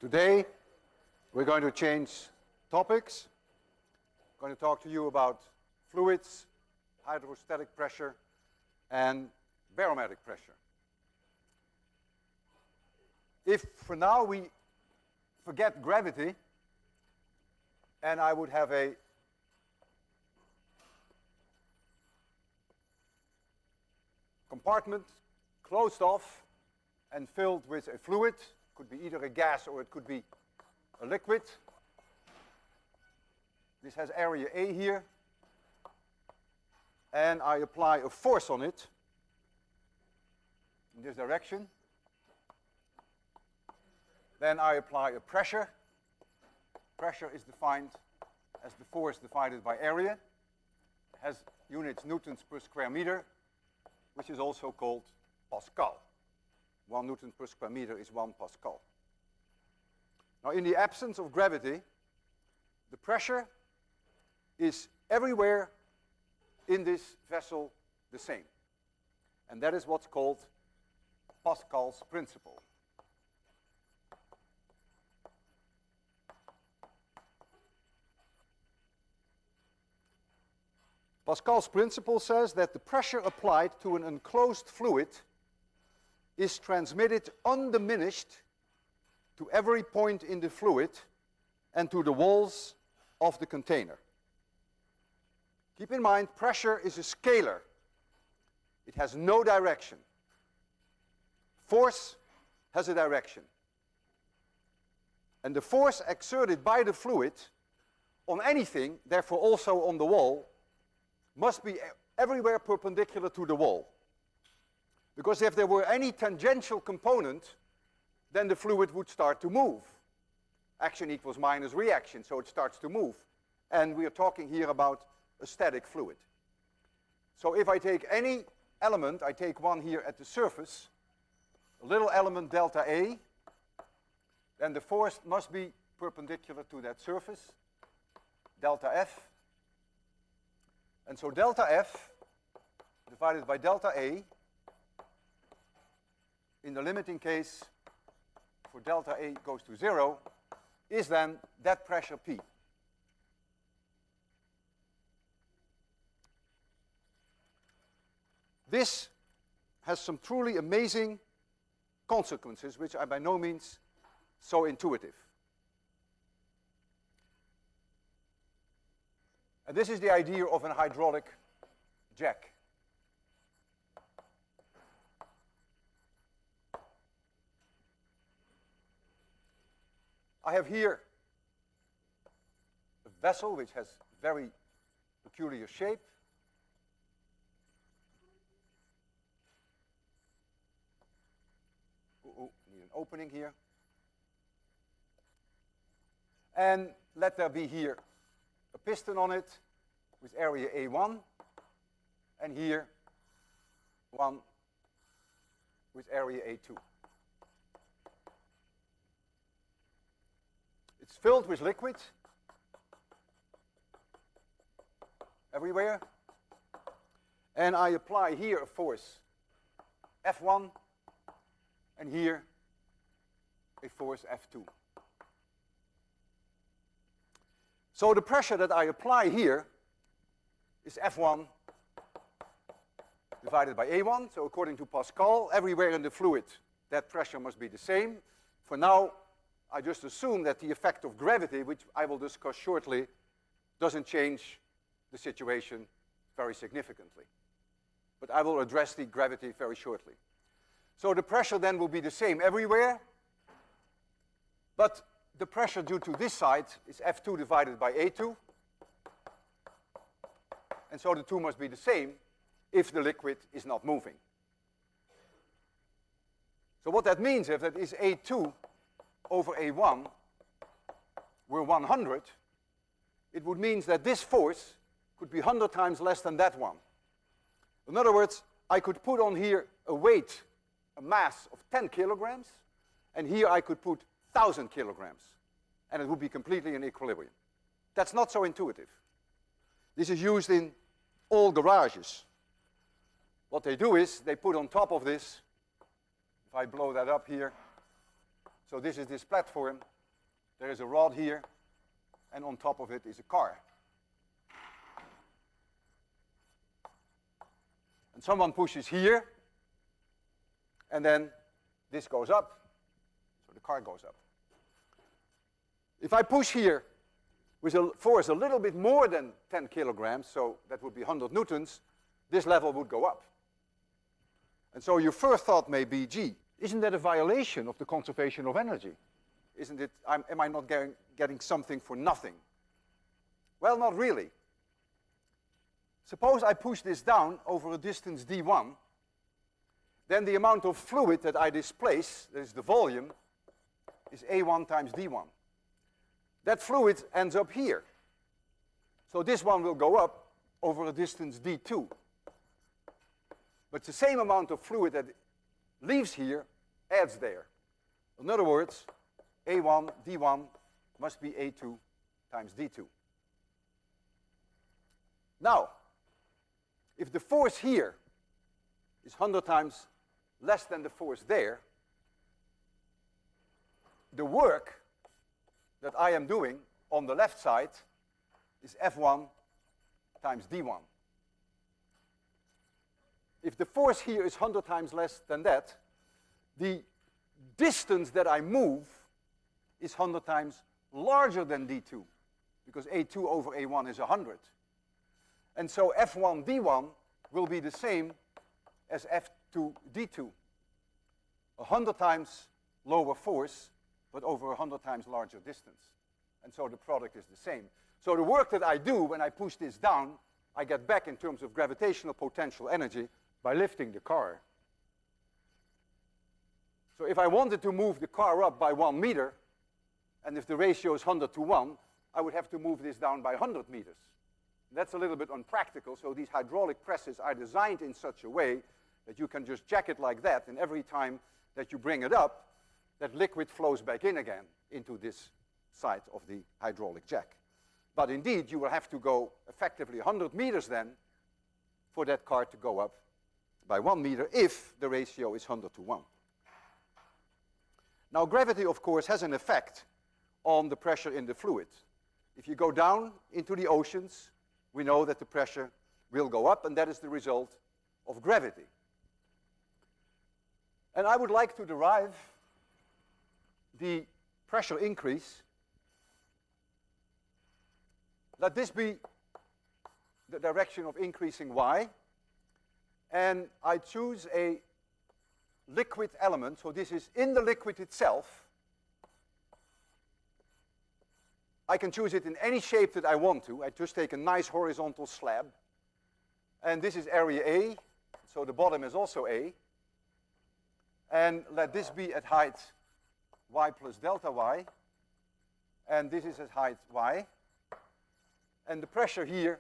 Today, we're going to change topics. I'm going to talk to you about fluids, hydrostatic pressure, and barometric pressure. If for now we forget gravity, and I would have a compartment closed off and filled with a fluid, could be either a gas or it could be a liquid. This has area A here, and I apply a force on it in this direction. Then I apply a pressure. Pressure is defined as the force divided by area. It has units newtons per square meter, which is also called Pascal. 1 Newton per square meter is 1 Pascal. Now, in the absence of gravity, the pressure is everywhere in this vessel the same. And that is what's called Pascal's principle. Pascal's principle says that the pressure applied to an enclosed fluid is transmitted undiminished to every point in the fluid and to the walls of the container. Keep in mind, pressure is a scalar. It has no direction. Force has a direction. And the force exerted by the fluid on anything, therefore also on the wall, must be everywhere perpendicular to the wall. Because if there were any tangential component, then the fluid would start to move. Action equals minus reaction, so it starts to move. And we are talking here about a static fluid. So if I take any element, I take one here at the surface, a little element delta A, then the force must be perpendicular to that surface, delta F. And so delta F divided by delta A, in the limiting case for delta A goes to 0, is then that pressure P. This has some truly amazing consequences, which are by no means so intuitive. And this is the idea of an hydraulic jack. I have here a vessel which has very peculiar shape. Need an opening here. And let there be here a piston on it with area A1, and here one with area A2. It's filled with liquid everywhere, and I apply here a force F1, and here a force F2. So the pressure that I apply here is F1 divided by A1. So according to Pascal, everywhere in the fluid, that pressure must be the same. For now, I just assume that the effect of gravity, which I will discuss shortly, doesn't change the situation very significantly. But I will address the gravity very shortly. So the pressure then will be the same everywhere, but the pressure due to this side is F2 divided by A2. And so the two must be the same if the liquid is not moving. So what that means, if that is A2 over A1 were 100, it would mean that this force could be 100 times less than that one. In other words, I could put on here a weight, a mass of 10 kilograms, and here I could put 1,000 kilograms, and it would be completely in equilibrium. That's not so intuitive. This is used in all garages. What they do is they put on top of this, if I blow that up here, so this is this platform, there is a rod here, and on top of it is a car. And someone pushes here, and then this goes up, so the car goes up. If I push here with a force a little bit more than 10 kilograms, so that would be 100 newtons, this level would go up. And so your first thought may be, gee, isn't that a violation of the conservation of energy? Isn't it, am I not getting something for nothing? Well, not really. Suppose I push this down over a distance d1, then the amount of fluid that I displace, that is the volume, is A1 times d1. That fluid ends up here. So this one will go up over a distance d2. But the same amount of fluid that leaves here adds there. In other words, A1 d1 must be A2 times d2. Now, if the force here is 100 times less than the force there, the work that I am doing on the left side is F1 times d1. If the force here is 100 times less than that, the distance that I move is 100 times larger than d2, because A2 over A1 is 100. And so F1 d1 will be the same as F2 d2. 100 times lower force, but over 100 times larger distance. And so the product is the same. So the work that I do when I push this down, I get back in terms of gravitational potential energy by lifting the car. So if I wanted to move the car up by 1 meter, and if the ratio is 100 to 1, I would have to move this down by 100 meters. That's a little bit unpractical, so these hydraulic presses are designed in such a way that you can just jack it like that, and every time that you bring it up, that liquid flows back in again into this side of the hydraulic jack. But indeed, you will have to go effectively 100 meters then for that car to go up by 1 meter if the ratio is 100 to 1. Now, gravity, of course, has an effect on the pressure in the fluid. If you go down into the oceans, we know that the pressure will go up, and that is the result of gravity. And I would like to derive the pressure increase. Let this be the direction of increasing y. And I choose a liquid element, so this is in the liquid itself. I can choose it in any shape that I want to. I just take a nice horizontal slab. And this is area A, so the bottom is also A. And let this be at height y plus delta y. And this is at height y. And the pressure here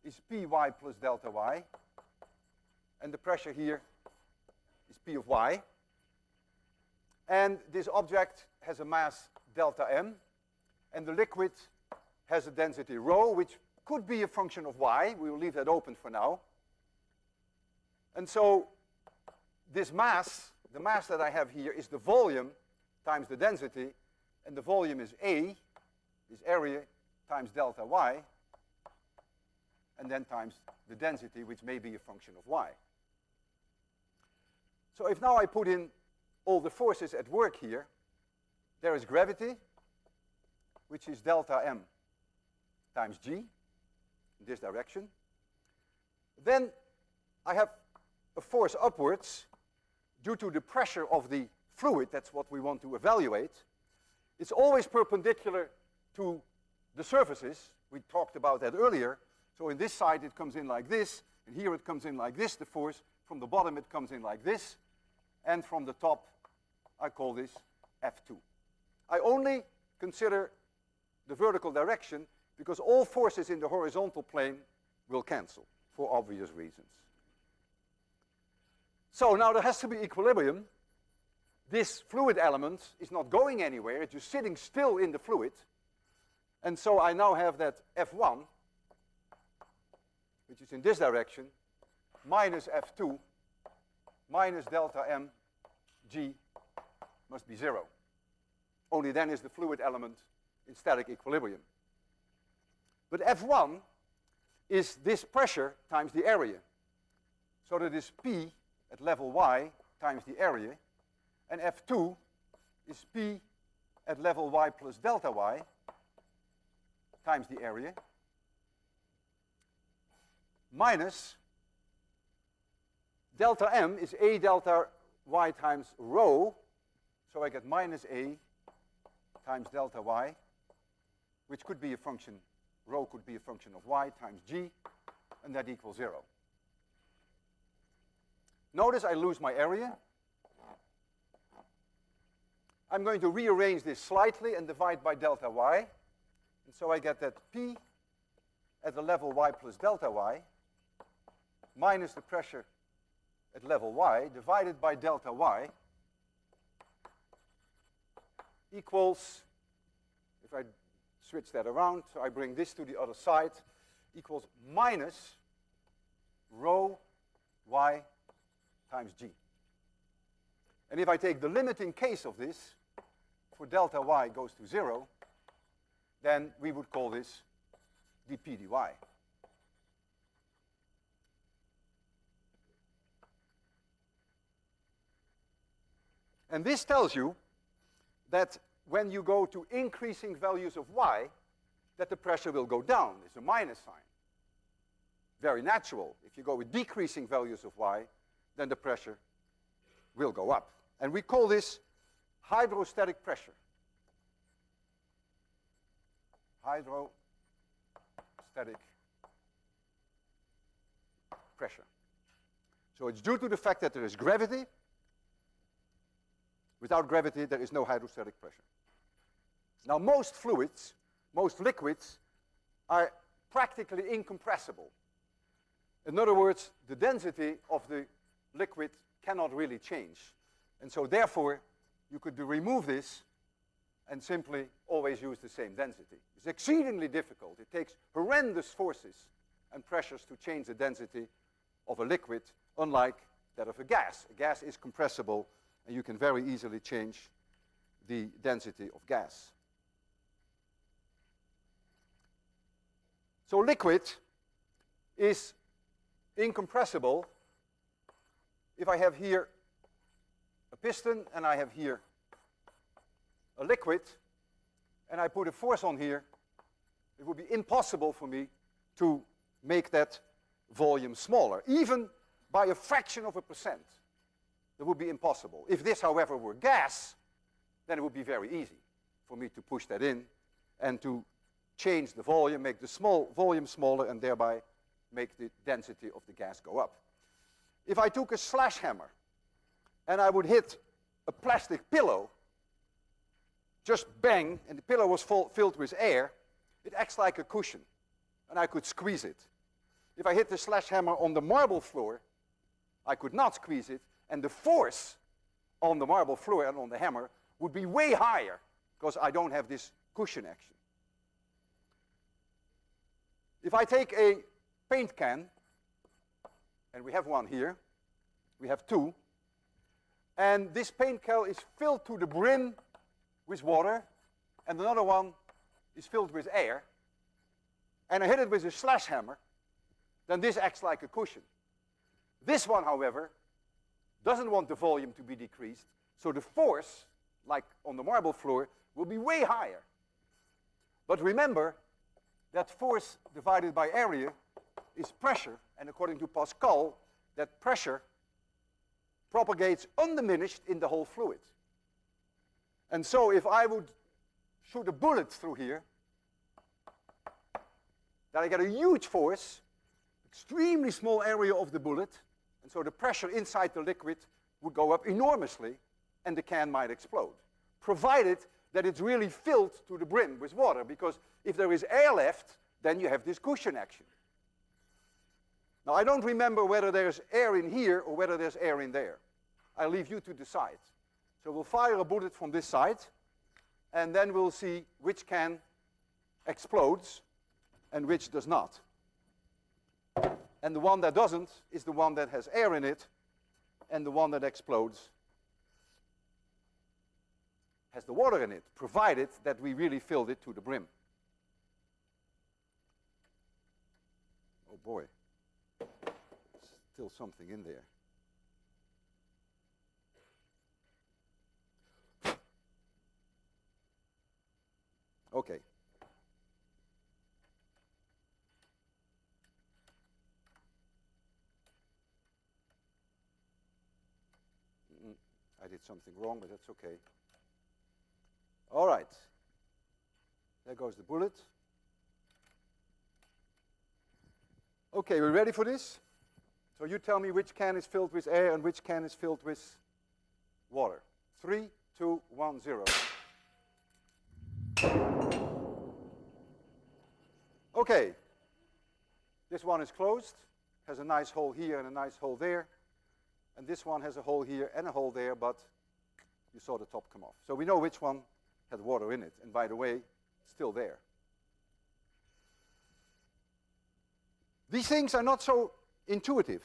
is py plus delta y. And the pressure here is p of y. And this object has a mass delta m. And the liquid has a density rho, which could be a function of y. We will leave that open for now. And so this mass, the mass that I have here, is the volume times the density. And the volume is A, is area, times delta y. And then times the density, which may be a function of y. So if now I put in all the forces at work here, there is gravity, which is delta m times g, in this direction. Then I have a force upwards due to the pressure of the fluid. That's what we want to evaluate. It's always perpendicular to the surfaces. We talked about that earlier. So in this side it comes in like this, and here it comes in like this, the force. From the bottom it comes in like this, and from the top I call this F2. I only consider the vertical direction because all forces in the horizontal plane will cancel for obvious reasons. So now there has to be equilibrium. This fluid element is not going anywhere, it's just sitting still in the fluid. And so I now have that F1, which is in this direction, minus F2, minus delta m g must be 0. Only then is the fluid element in static equilibrium. But F1 is this pressure times the area. So that is P at level y times the area. And F2 is P at level y plus delta y times the area, minus delta m is A delta y times rho, so I get minus A times delta y, which could be a function, rho could be a function of y times g, and that equals 0. Notice I lose my area. I'm going to rearrange this slightly and divide by delta y. And so I get that P at the level y plus delta y minus the pressure at level y divided by delta y equals, if I switch that around, so I bring this to the other side, equals minus rho y times g. And if I take the limiting case of this, for delta y goes to 0, then we would call this dp dy. And this tells you that when you go to increasing values of y, that the pressure will go down. It's a minus sign. Very natural. If you go with decreasing values of y, then the pressure will go up. And we call this hydrostatic pressure. Hydrostatic pressure. So it's due to the fact that there is gravity. Without gravity, there is no hydrostatic pressure. Now, most fluids, most liquids, are practically incompressible. In other words, the density of the liquid cannot really change. And so, therefore, you could remove this and simply always use the same density. It's exceedingly difficult. It takes horrendous forces and pressures to change the density of a liquid, unlike that of a gas. A gas is compressible, and you can very easily change the density of gas. So liquid is incompressible if I have here a piston and I have here a liquid, and I put a force on here, it would be impossible for me to make that volume smaller, even by a fraction of a percent. That would be impossible. If this, however, were gas, then it would be very easy for me to push that in and to change the volume, make the small volume smaller, and thereby make the density of the gas go up. If I took a slash hammer and I would hit a plastic pillow, just bang, and the pillow was filled with air, it acts like a cushion, and I could squeeze it. If I hit the slash hammer on the marble floor, I could not squeeze it, and the force on the marble floor and on the hammer would be way higher, because I don't have this cushion action. If I take a paint can, and we have one here, we have two, and this paint can is filled to the brim with water, and another one is filled with air, and I hit it with a slash hammer, then this acts like a cushion. This one, however, doesn't want the volume to be decreased, so the force, like on the marble floor, will be way higher. But remember that force divided by area is pressure, and according to Pascal, that pressure propagates undiminished in the whole fluid. And so if I would shoot a bullet through here, then I get a huge force, extremely small area of the bullet, and so the pressure inside the liquid would go up enormously, and the can might explode, provided that it's really filled to the brim with water, because if there is air left, then you have this cushion action. Now, I don't remember whether there's air in here or whether there's air in there. I leave you to decide. So we'll fire a bullet from this side, and then we'll see which can explodes and which does not. And the one that doesn't is the one that has air in it, and the one that explodes has the water in it, provided that we really filled it to the brim. Oh boy, still something in there. Okay. I did something wrong, but that's okay. All right. There goes the bullet. Okay, we're ready for this? So you tell me which can is filled with air and which can is filled with water. 3, 2, 1, 0. Okay. This one is closed. Has a nice hole here and a nice hole there. And this one has a hole here and a hole there, but you saw the top come off. So we know which one had water in it. And by the way, it's still there. These things are not so intuitive.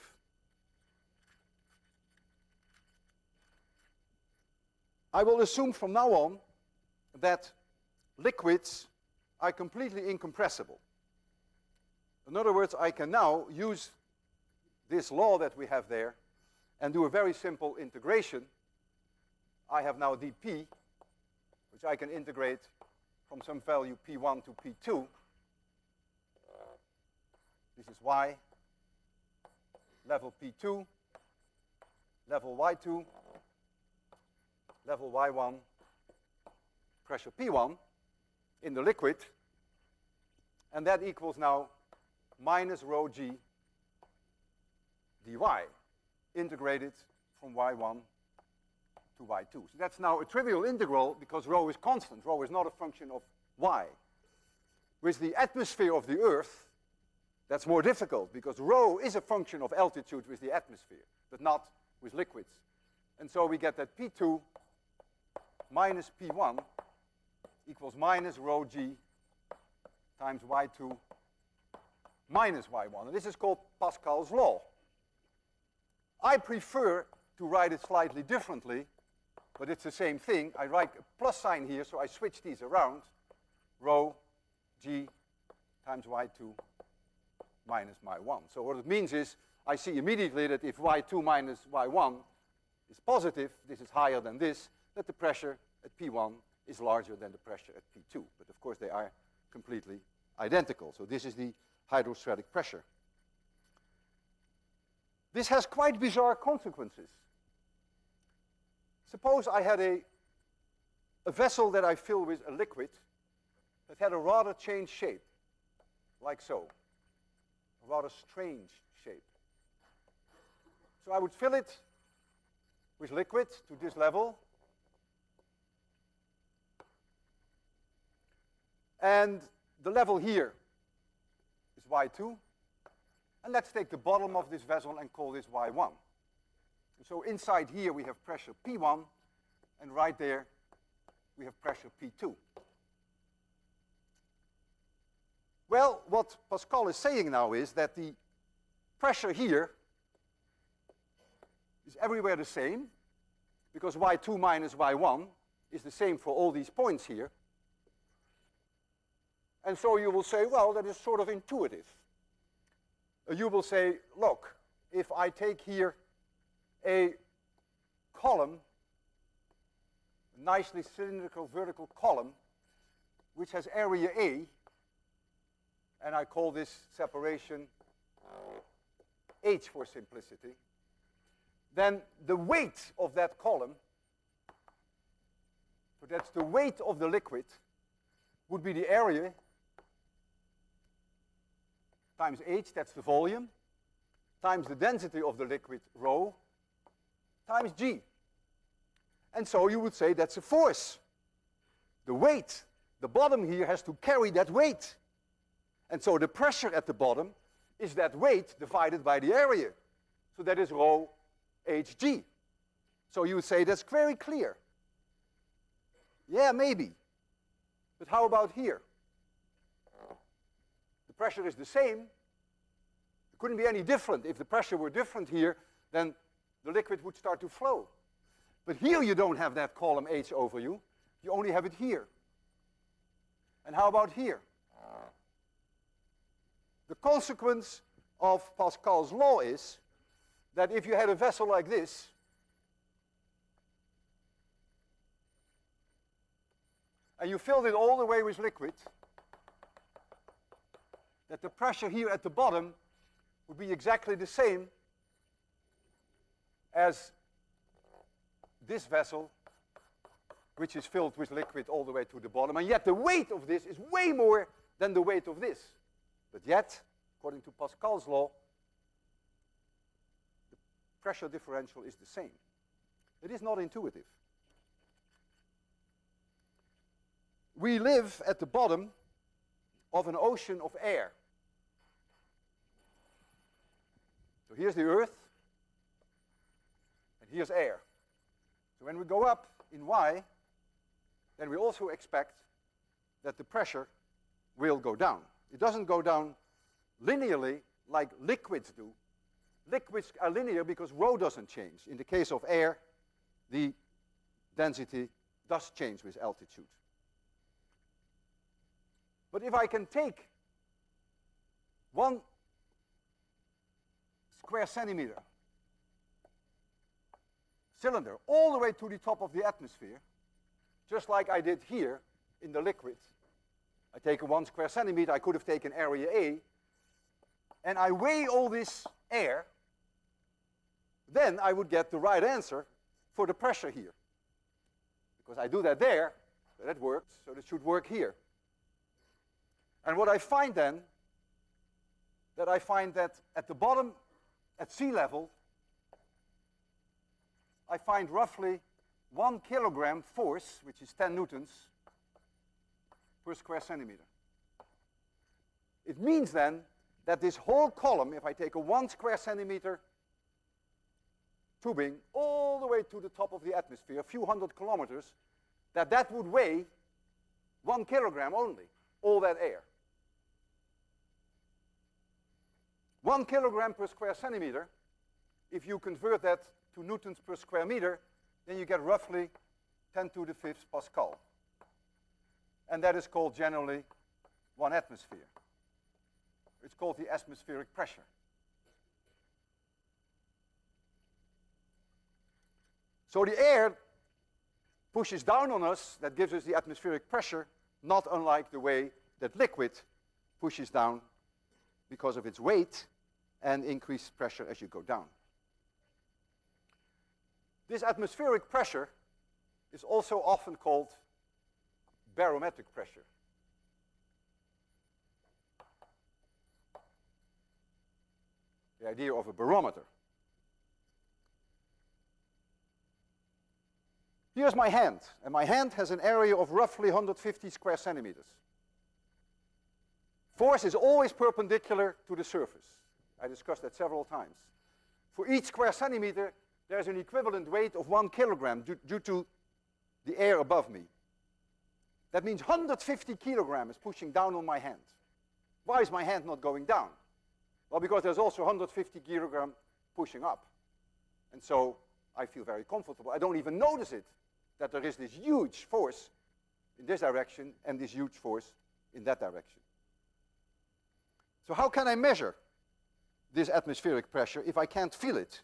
I will assume from now on that liquids are completely incompressible. In other words, I can now use this law that we have there and do a very simple integration. I have now dP, which I can integrate from some value P1 to P2. This is Y, level P2, level Y2, level Y1, pressure P1 in the liquid. And that equals now minus rho G dy, integrated from Y1 to Y2. So that's now a trivial integral because rho is constant. Rho is not a function of Y. With the atmosphere of the Earth, that's more difficult because rho is a function of altitude with the atmosphere, but not with liquids. And so we get that P2 minus P1 equals minus rho G times Y2 minus Y1. And this is called Pascal's law. I prefer to write it slightly differently, but it's the same thing. I write a plus sign here, so I switch these around. Rho G times Y2 minus Y1. So what it means is, I see immediately that if Y2 minus Y1 is positive, this is higher than this, that the pressure at P1 is larger than the pressure at P2. But of course they are completely identical. So this is the hydrostatic pressure. This has quite bizarre consequences. Suppose I had a vessel that I fill with a liquid that had a rather changed shape, like so. A rather strange shape. So I would fill it with liquid to this level. And the level here is Y2. And let's take the bottom of this vessel and call this Y1. And so inside here we have pressure P1, and right there we have pressure P2. Well, what Pascal is saying now is that the pressure here is everywhere the same, because Y2 minus Y1 is the same for all these points here. And so you will say, well, that is sort of intuitive. You will say, look, if I take here a column, a nicely cylindrical vertical column, which has area A, and I call this separation H for simplicity, then the weight of that column, so that's the weight of the liquid, would be the area times H, that's the volume, times the density of the liquid, rho, times G. And so you would say that's a force. The weight, the bottom here has to carry that weight. And so the pressure at the bottom is that weight divided by the area. So that is rho Hg. So you would say that's very clear. Yeah, maybe. But how about here? The pressure is the same. It couldn't be any different. If the pressure were different here, then the liquid would start to flow. But here you don't have that column H over you. You only have it here. And how about here? The consequence of Pascal's law is that if you had a vessel like this, and you filled it all the way with liquid, that the pressure here at the bottom would be exactly the same as this vessel, which is filled with liquid all the way to the bottom. And yet the weight of this is way more than the weight of this. But yet, according to Pascal's law, the pressure differential is the same. It is not intuitive. We live at the bottom of an ocean of air. So here's the Earth, and here's air. So when we go up in y, then we also expect that the pressure will go down. It doesn't go down linearly like liquids do. Liquids are linear because rho doesn't change. In the case of air, the density does change with altitude. But if I can take 1 square centimeter cylinder all the way to the top of the atmosphere, just like I did here in the liquid, I take a 1 square centimeter, I could have taken area A, and I weigh all this air, then I would get the right answer for the pressure here. Because I do that there, so that works, so it should work here. And what I find then, that I find that at the bottom, at sea level, I find roughly 1 kilogram force, which is 10 newtons, per square centimeter. It means then that this whole column, if I take a 1 square centimeter tubing all the way to the top of the atmosphere, a few hundred kilometers, that would weigh 1 kilogram only, all that air. 1 kilogram per square centimeter, if you convert that to newtons per square meter, then you get roughly 10 to the 5th Pascal. And that is called generally 1 atmosphere. It's called the atmospheric pressure. So the air pushes down on us, that gives us the atmospheric pressure, not unlike the way that liquid pushes down because of its weight and increased pressure as you go down. This atmospheric pressure is also often called barometric pressure. The idea of a barometer. Here's my hand, and my hand has an area of roughly 150 square centimeters. Force is always perpendicular to the surface. I discussed that several times. For each square centimeter, there's an equivalent weight of 1 kilogram due to the air above me. That means 150 kilograms is pushing down on my hand. Why is my hand not going down? Well, because there's also 150 kilograms pushing up. And so I feel very comfortable. I don't even notice it, that there is this huge force in this direction and this huge force in that direction. So how can I measure this atmospheric pressure if I can't feel it?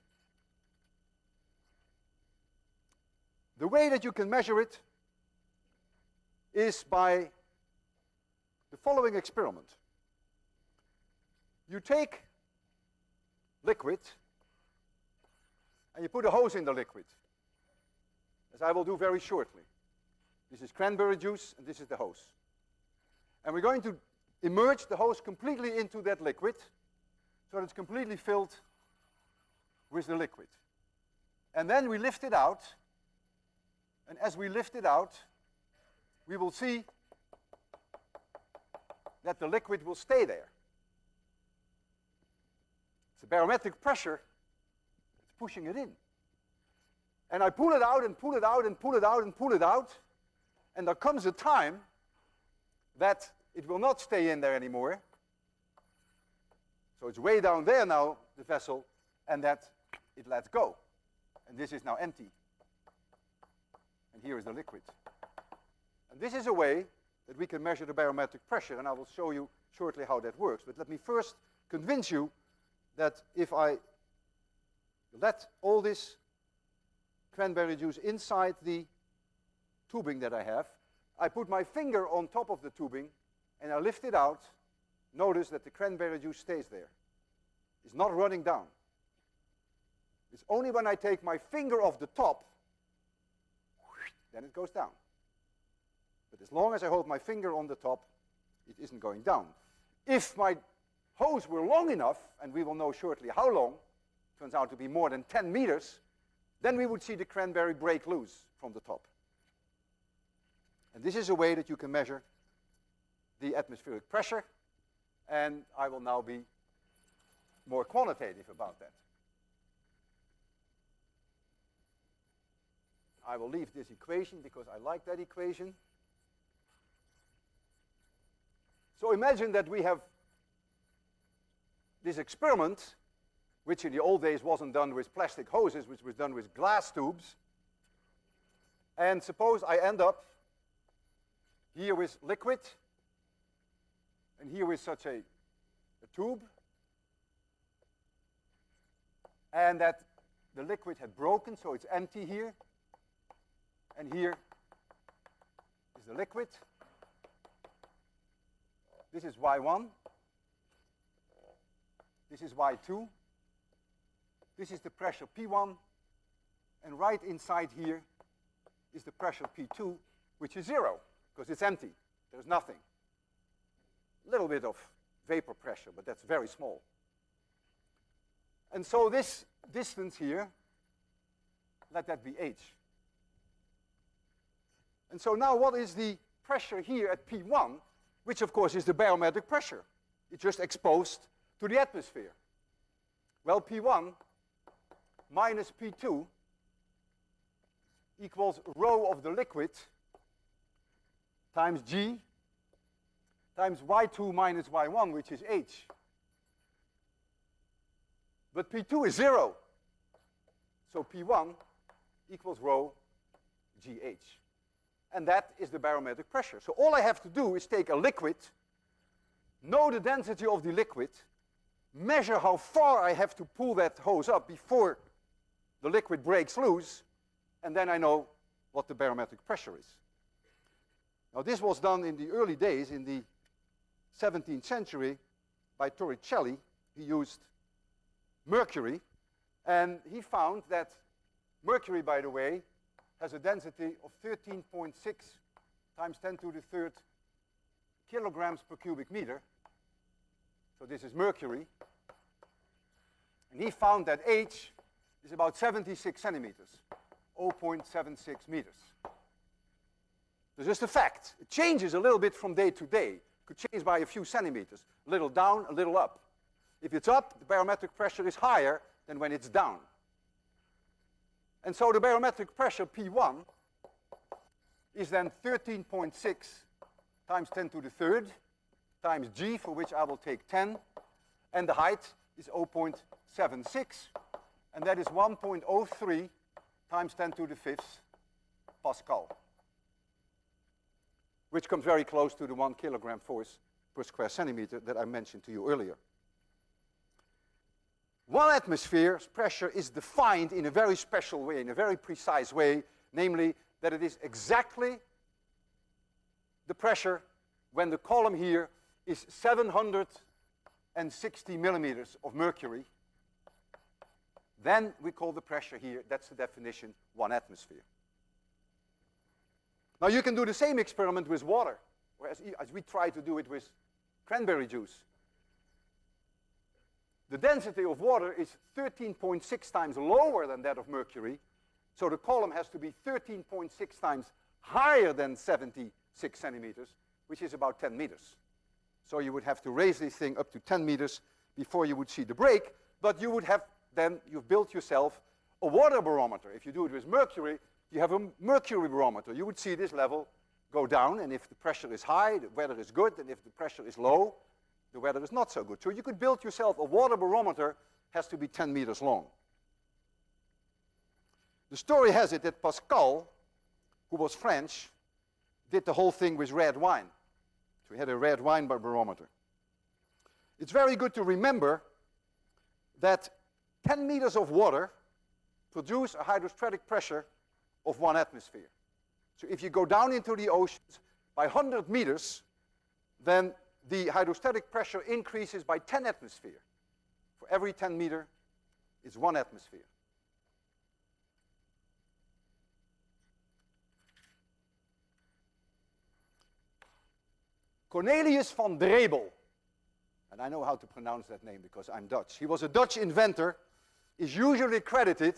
The way that you can measure it is by the following experiment. You take liquid and you put a hose in the liquid, as I will do very shortly. This is cranberry juice and this is the hose. And we're going to immerse the hose completely into that liquid so that it's completely filled with the liquid. And then we lift it out, and as we lift it out, we will see that the liquid will stay there. It's a barometric pressure, it's pushing it in. And I pull it out and pull it out and pull it out and pull it out, and there comes a time that it will not stay in there anymore. So it's way down there now, the vessel, and that it lets go. And this is now empty. And here is the liquid. And this is a way that we can measure the barometric pressure, and I will show you shortly how that works. But let me first convince you that if I let all this cranberry juice inside the tubing that I have, I put my finger on top of the tubing and I lift it out, notice that the cranberry juice stays there. It's not running down. It's only when I take my finger off the top, then it goes down. But as long as I hold my finger on the top, it isn't going down. If my hose were long enough, and we will know shortly how long, turns out to be more than 10 meters, then we would see the cranberry break loose from the top. And this is a way that you can measure the atmospheric pressure, and I will now be more quantitative about that. I will leave this equation because I like that equation. So imagine that we have this experiment, which in the old days wasn't done with plastic hoses, which was done with glass tubes. And suppose I end up here with liquid, and here with such a tube, and that the liquid had broken, so it's empty here, and here is the liquid. This is Y1. This is Y2. This is the pressure P1. And right inside here is the pressure P2, which is 0, because it's empty. There's nothing. A little bit of vapor pressure, but that's very small. And so this distance here, let that be h. And so now what is the pressure here at P1, which of course is the barometric pressure? It's just exposed to the atmosphere. Well, P1 minus P2 equals rho of the liquid times G times Y2 minus Y1, which is H. But P2 is 0. So P1 equals rho GH. And that is the barometric pressure. So all I have to do is take a liquid, know the density of the liquid, measure how far I have to pull that hose up before the liquid breaks loose, and then I know what the barometric pressure is. Now this was done in the early days, in the 17th century, by Torricelli. He used mercury, and he found that mercury, by the way, has a density of 13.6 times 10 to the third kilograms per cubic meter. So this is mercury. And he found that H is about 76 centimeters, 0.76 meters. It's just a fact. It changes a little bit from day to day. It could change by a few centimeters, a little down, a little up. If it's up, the barometric pressure is higher than when it's down. And so the barometric pressure, P1, is then 13.6 times 10 to the third times G, for which I will take 10. And the height is 0.76. And that is 1.03 times 10 to the fifth Pascal, which comes very close to the 1 kilogram force per square centimeter that I mentioned to you earlier. 1 atmosphere's pressure is defined in a very special way, in a very precise way, namely that it is exactly the pressure when the column here is 760 millimeters of mercury. Then we call the pressure here, that's the definition, 1 atmosphere. Now you can do the same experiment with water, or as we try to do it with cranberry juice. The density of water is 13.6 times lower than that of mercury, so the column has to be 13.6 times higher than 76 centimeters, which is about 10 meters. So you would have to raise this thing up to 10 meters before you would see the break, but you would have then, you've built yourself a water barometer. If you do it with mercury, you have a mercury barometer. You would see this level go down, and if the pressure is high, the weather is good, and if the pressure is low, the weather is not so good. So you could build yourself a water barometer, has to be 10 meters long. The story has it that Pascal, who was French, did the whole thing with red wine. So we had a red wine barometer. It's very good to remember that 10 meters of water produce a hydrostatic pressure of 1 atmosphere. So if you go down into the oceans by 100 meters, then the hydrostatic pressure increases by 10 atmosphere. For every 10 meter, it's 1 atmosphere. Cornelius van Drebel, and I know how to pronounce that name because I'm Dutch. He was a Dutch inventor, is usually credited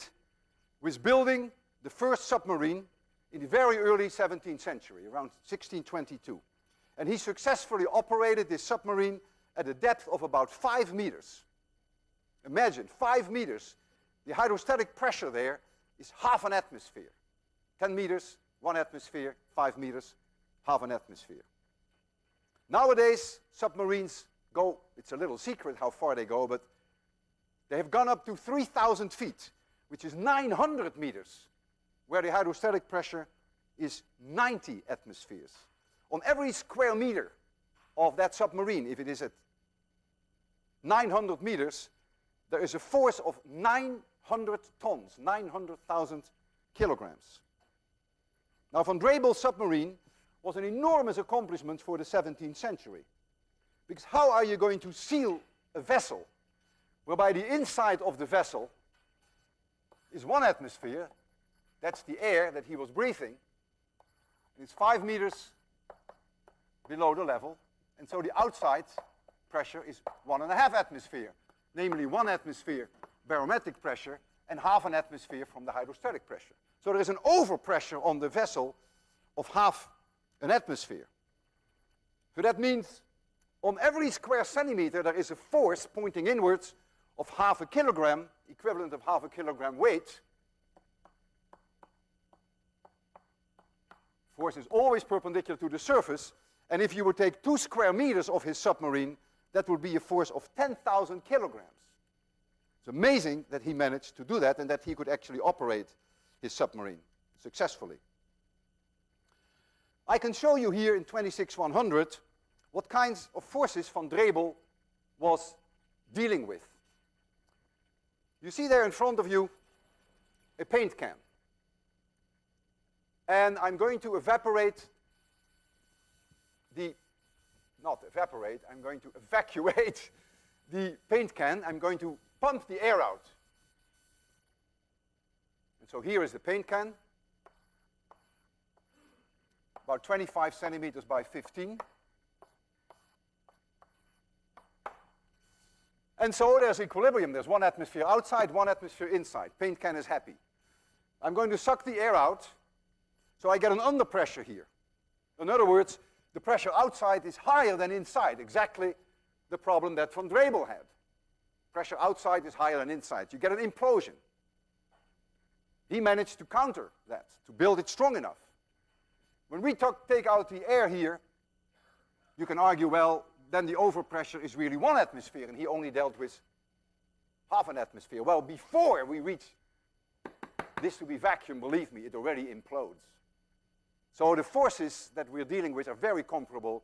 with building the first submarine in the very early 17th century, around 1622. And he successfully operated this submarine at a depth of about 5 meters. Imagine, 5 meters. The hydrostatic pressure there is half an atmosphere. 10 meters, 1 atmosphere, 5 meters, half an atmosphere. Nowadays, submarines go, it's a little secret how far they go, but they have gone up to 3,000 feet, which is 900 meters, where the hydrostatic pressure is 90 atmospheres. On every square meter of that submarine, if it is at 900 meters, there is a force of 900 tons, 900,000 kilograms. Now, Van Drebel's submarine was an enormous accomplishment for the 17th century. Because how are you going to seal a vessel whereby the inside of the vessel is 1 atmosphere, that's the air that he was breathing, and it's 5 meters below the level, and so the outside pressure is 1.5 atmosphere, namely 1 atmosphere barometric pressure and half an atmosphere from the hydrostatic pressure. So there is an overpressure on the vessel of half an atmosphere. So that means on every square centimeter there is a force pointing inwards of half a kilogram, equivalent of half a kilogram weight. Force is always perpendicular to the surface, and if you would take 2 square meters of his submarine, that would be a force of 10,000 kilograms. It's amazing that he managed to do that and that he could actually operate his submarine successfully. I can show you here in 26-100 what kinds of forces Van Drebel was dealing with. You see there in front of you a paint can. And I'm going to evaporate the, not evaporate, I'm going to evacuate the paint can. I'm going to pump the air out. And so here is the paint can, about 25 centimeters by 15. And so there's equilibrium. There's 1 atmosphere outside, 1 atmosphere inside. Paint can is happy. I'm going to suck the air out, so I get an underpressure here. In other words, the pressure outside is higher than inside, exactly the problem that Van Drebel had. Pressure outside is higher than inside. You get an implosion. He managed to counter that, to build it strong enough. When we take out the air here, you can argue, well, then the overpressure is really 1 atmosphere, and he only dealt with half an atmosphere. Well, before we reach this to be vacuum, believe me, it already implodes. So the forces that we're dealing with are very comparable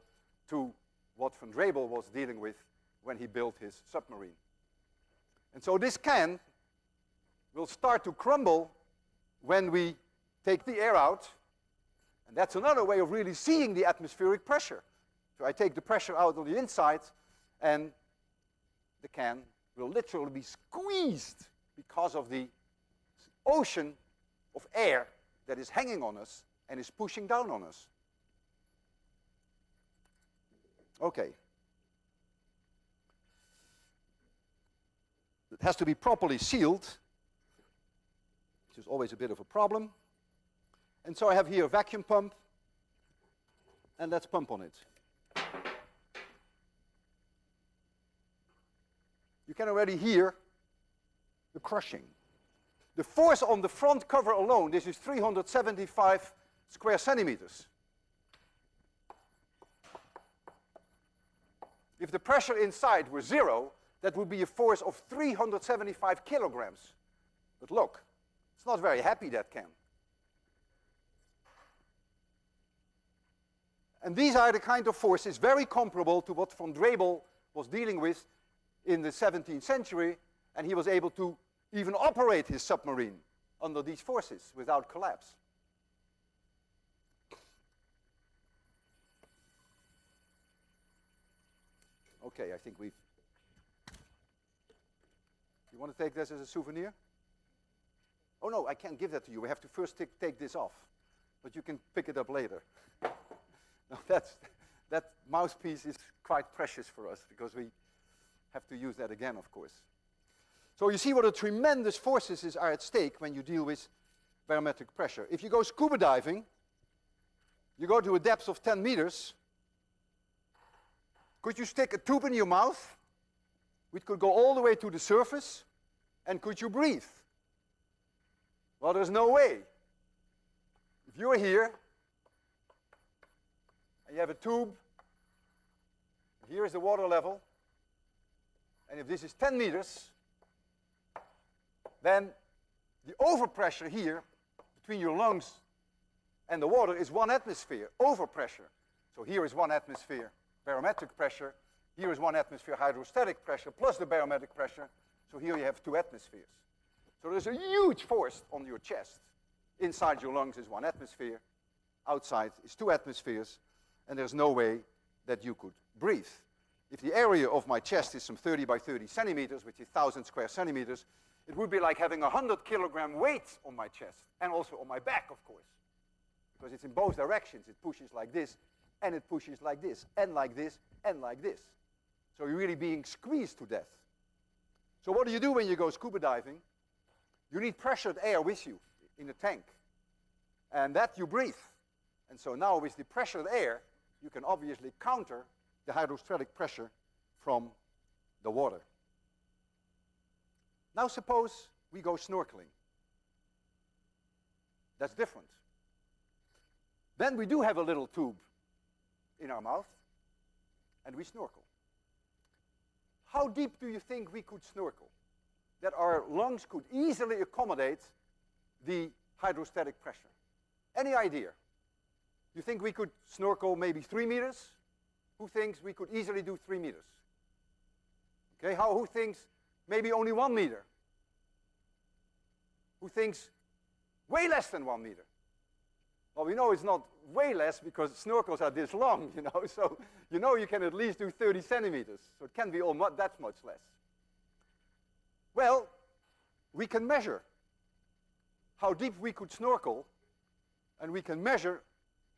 to what Van Drebel was dealing with when he built his submarine. And so this can will start to crumble when we take the air out. And that's another way of really seeing the atmospheric pressure. So I take the pressure out on the inside, and the can will literally be squeezed because of the ocean of air that is hanging on us and is pushing down on us. Okay. It has to be properly sealed, which is always a bit of a problem. And so I have here a vacuum pump, and let's pump on it. You can already hear the crushing. The force on the front cover alone, this is 375 square centimeters. If the pressure inside were 0, that would be a force of 375 kilograms. But look, it's not very happy, that can. And these are the kind of forces very comparable to what von Drebel was dealing with in the 17th century, and he was able to even operate his submarine under these forces without collapse. Okay, I think we've... You want to take this as a souvenir? Oh no, I can't give that to you. We have to first take this off. But you can pick it up later. No, that mouthpiece is quite precious for us because we have to use that again, of course. So you see what a tremendous forces are at stake when you deal with barometric pressure. If you go scuba diving, you go to a depth of 10 meters. Could you stick a tube in your mouth, which could go all the way to the surface, and could you breathe? Well, there's no way. If you're here, and you have a tube, here is the water level, and if this is 10 meters, then the overpressure here between your lungs and the water is 1 atmosphere, overpressure. So here is 1 atmosphere barometric pressure, here is 1 atmosphere hydrostatic pressure plus the barometric pressure, so here you have 2 atmospheres. So there's a huge force on your chest. Inside your lungs is 1 atmosphere, outside is 2 atmospheres, and there's no way that you could breathe. If the area of my chest is some 30 by 30 centimeters, which is 1,000 square centimeters, it would be like having a 100-kilogram weight on my chest, and also on my back, of course. Because it's in both directions. It pushes like this, and it pushes like this, and like this, and like this. So you're really being squeezed to death. So what do you do when you go scuba diving? You need pressured air with you in a tank. And that you breathe. And so now with the pressured air, you can obviously counter the hydrostatic pressure from the water. Now suppose we go snorkeling. That's different. Then we do have a little tube in our mouth, and we snorkel. How deep do you think we could snorkel? That our lungs could easily accommodate the hydrostatic pressure. Any idea? You think we could snorkel maybe 3 meters? Who thinks we could easily do 3 meters? Okay, who thinks maybe only 1 meter? Who thinks way less than 1 meter? Well, we know it's not way less because snorkels are this long, you know, so you know you can at least do 30 centimeters, so it can be all that much less. Well, we can measure how deep we could snorkel, and we can measure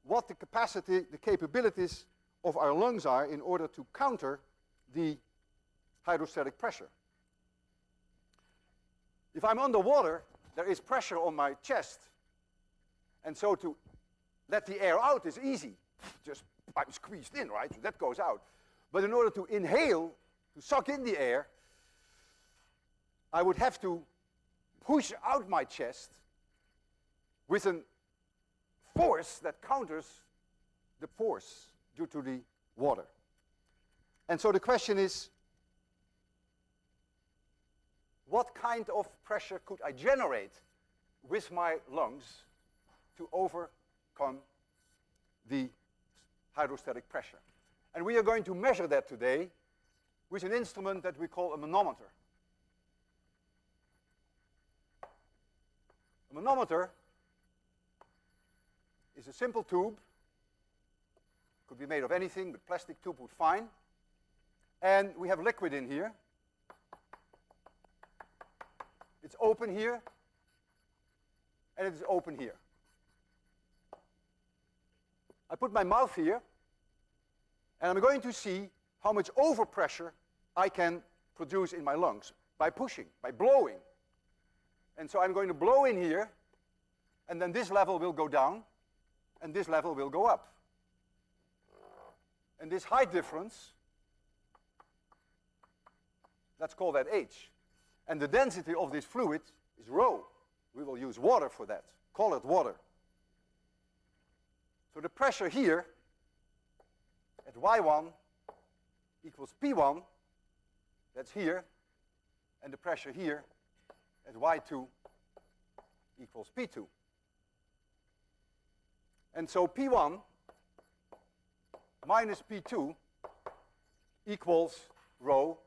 what the capacity, the capabilities of our lungs are in order to counter the hydrostatic pressure. If I'm underwater, there is pressure on my chest, and so to let the air out is easy. Just, I'm squeezed in, right? So that goes out. But in order to inhale, to suck in the air, I would have to push out my chest with a force that counters the force due to the water. And so the question is, what kind of pressure could I generate with my lungs to overcome the hydrostatic pressure? And we are going to measure that today with an instrument that we call a manometer. A manometer is a simple tube. Could be made of anything, but plastic tube would fine. And we have liquid in here. It's open here, and it is open here. I put my mouth here, and I'm going to see how much overpressure I can produce in my lungs by pushing, by blowing. And so I'm going to blow in here, and then this level will go down, and this level will go up. And this height difference, let's call that h. And the density of this fluid is rho. We will use water for that. Call it water. So the pressure here at y1 equals p1, that's here, and the pressure here at y2 equals p2. And so p1 minus P2 equals rho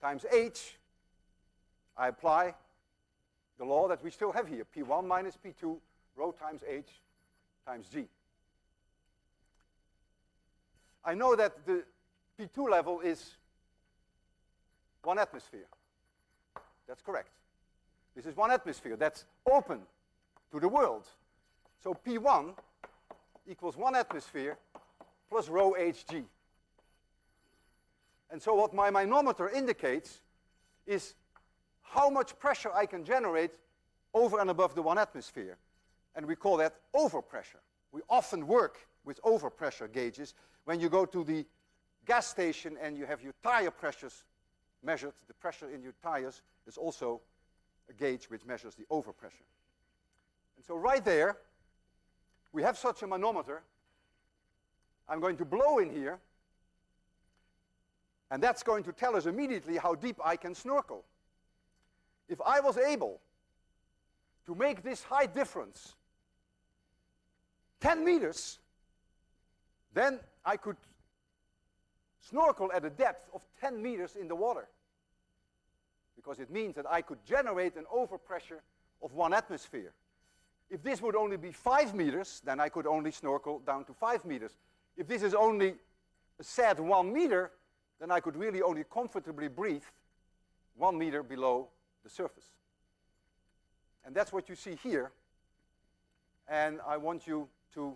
times H. I apply the law that we still have here, P1 minus P2, rho times H times G. I know that the P2 level is 1 atmosphere. That's correct. This is 1 atmosphere. That's open to the world. So P1 equals 1 atmosphere plus rho Hg. And so what my manometer indicates is how much pressure I can generate over and above the 1 atmosphere. And we call that overpressure. We often work with overpressure gauges when you go to the gas station and you have your tire pressures measured. The pressure in your tires is also a gauge which measures the overpressure. And so right there, we have such a manometer. I'm going to blow in here, and that's going to tell us immediately how deep I can snorkel. If I was able to make this height difference 10 meters, then I could snorkel at a depth of 10 meters in the water. Because it means that I could generate an overpressure of 1 atmosphere. If this would only be 5 meters, then I could only snorkel down to 5 meters. If this is only a sad 1 meter, then I could really only comfortably breathe 1 meter below the surface. And that's what you see here. And I want you to,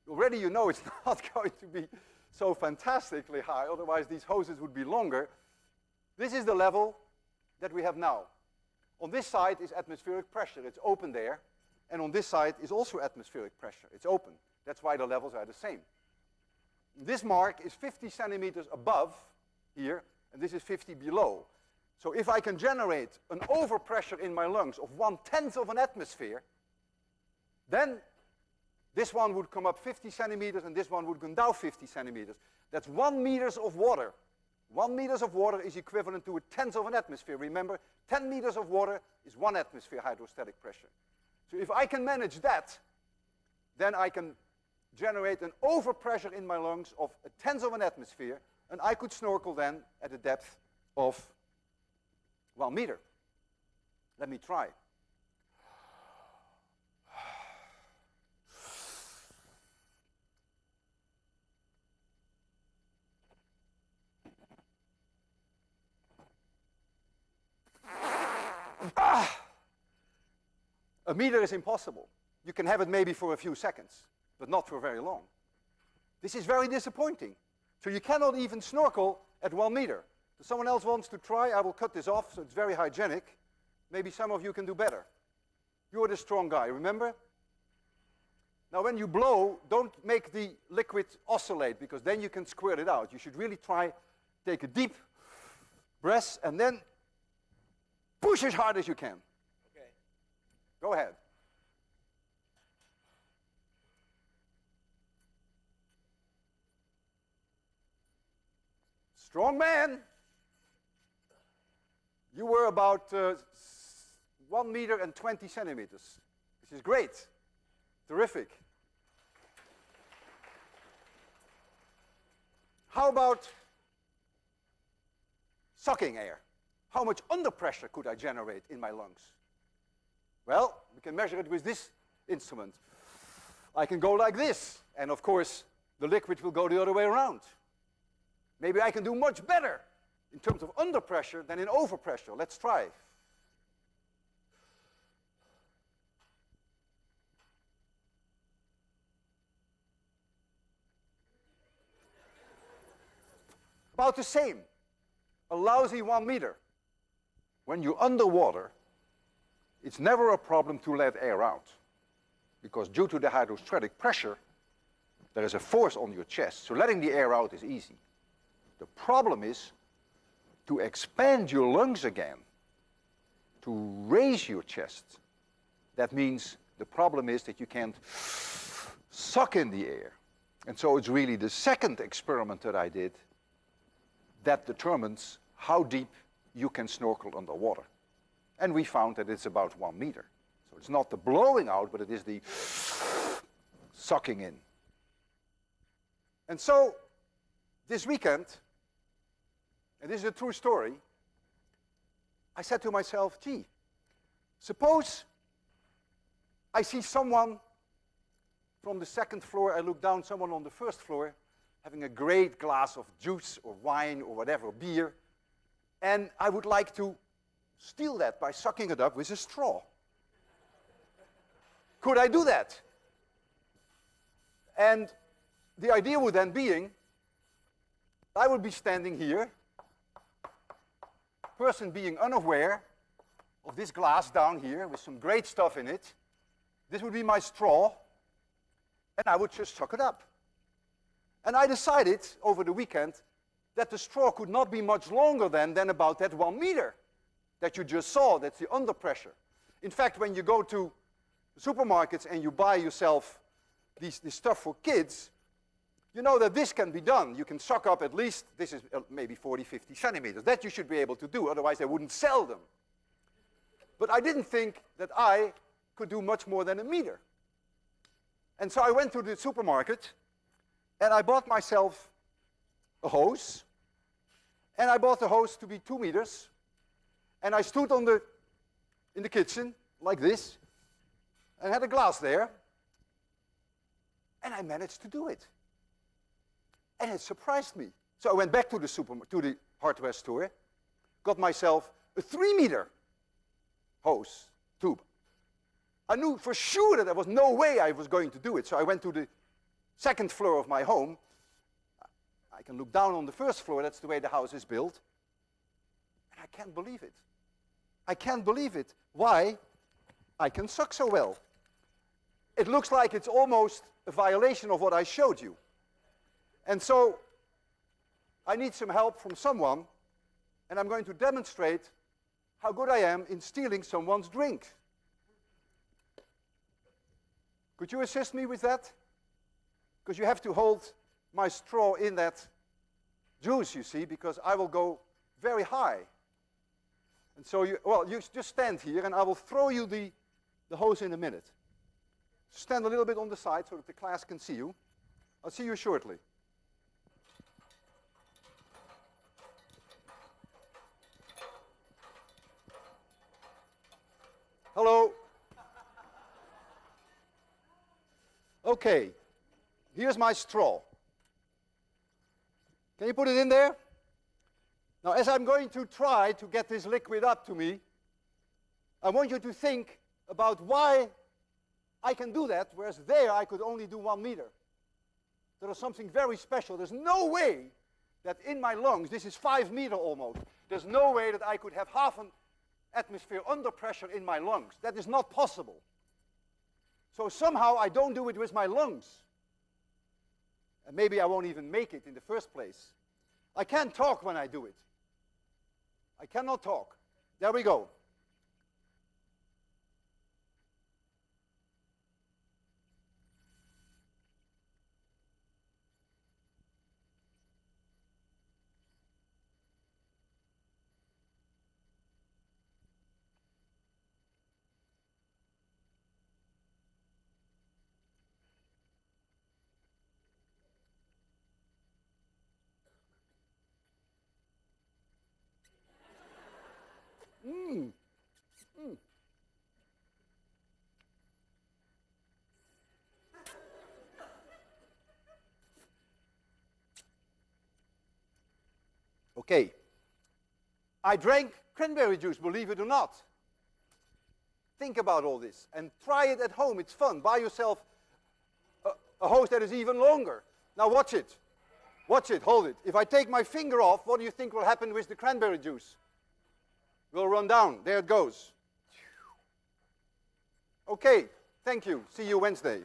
already you know it's not going to be so fantastically high, otherwise these hoses would be longer. This is the level that we have now. On this side is atmospheric pressure, it's open there. And on this side is also atmospheric pressure, it's open. That's why the levels are the same. This mark is 50 centimeters above here, and this is 50 below. So if I can generate an overpressure in my lungs of 1/10 of an atmosphere, then this one would come up 50 centimeters and this one would come down 50 centimeters. That's 1 meters of water. 1 meters of water is equivalent to 1/10 of an atmosphere. Remember, 10 meters of water is 1 atmosphere hydrostatic pressure. So if I can manage that, then I can generate an overpressure in my lungs of 1/10 of an atmosphere, and I could snorkel then at a depth of 1 meter. Let me try. A meter is impossible. You can have it maybe for a few seconds, but not for very long. This is very disappointing. So you cannot even snorkel at 1 meter. If someone else wants to try, I will cut this off, so it's very hygienic. Maybe some of you can do better. You're the strong guy, remember? Now when you blow, don't make the liquid oscillate, because then you can squirt it out. You should really try, take a deep breath, and then push as hard as you can. Okay. Go ahead. Strong man. You were about 1 meter and 20 centimeters. This is great. Terrific. How about sucking air? How much under pressure could I generate in my lungs? Well, we can measure it with this instrument. I can go like this, and of course, the liquid will go the other way around. Maybe I can do much better in terms of under pressure than in overpressure. Let's try. About the same. A lousy 1 meter. When you're underwater, it's never a problem to let air out, because due to the hydrostatic pressure, there is a force on your chest, so letting the air out is easy. The problem is to expand your lungs again, to raise your chest. That means the problem is that you can't suck in the air. And so it's really the second experiment that I did that determines how deep you can snorkel underwater. And we found that it's about 1 meter. So it's not the blowing out, but it is the sucking in. And so, this weekend, and this is a true story, I said to myself, gee, suppose I see someone from the second floor, I look down, someone on the first floor, having a great glass of juice or wine or whatever, beer, and I would like to steal that by sucking it up with a straw. Could I do that? And the idea would then being, I would be standing here, person being unaware of this glass down here with some great stuff in it. This would be my straw, and I would just suck it up. And I decided over the weekend that the straw could not be much longer than about that 1 meter that you just saw. That's the under pressure. In fact, when you go to supermarkets and you buy yourself this stuff for kids, you know that this can be done. You can suck up at least, this is maybe 40, 50 centimeters. That you should be able to do, otherwise they wouldn't sell them. But I didn't think that I could do much more than 1 meter. And so I went to the supermarket and I bought myself a hose. And I bought the hose to be 2 meters. And I stood in the kitchen like this and had a glass there. And I managed to do it. And it surprised me. So I went back to the hardware store, got myself a 3 meter hose tube. I knew for sure that there was no way I was going to do it. So I went to the second floor of my home. I can look down on the first floor, that's the way the house is built. And I can't believe it. I can't believe it. Why? I can suck so well. It looks like it's almost a violation of what I showed you. And so I need some help from someone, and I'm going to demonstrate how good I am in stealing someone's drink. Could you assist me with that? Because you have to hold my straw in that juice, you see, because I will go very high. And so you just stand here, and I will throw you the hose in a minute. Stand a little bit on the side so that the class can see you. I'll see you shortly. Hello. Okay, here's my straw. Can you put it in there? Now, as I'm going to try to get this liquid up to me, I want you to think about why I can do that, whereas there I could only do 1 meter. There is something very special. There's no way that in my lungs, this is 5 meters almost, there's no way that I could have half an atmosphere under pressure in my lungs. That is not possible. So somehow I don't do it with my lungs. And maybe I won't even make it in the first place. I can't talk when I do it. I cannot talk. There we go. Okay. I drank cranberry juice, believe it or not. Think about all this and try it at home. It's fun. Buy yourself a hose that is even longer. Now watch it. Watch it. Hold it. If I take my finger off, what do you think will happen with the cranberry juice? Will run down. There it goes. Okay. Thank you. See you Wednesday.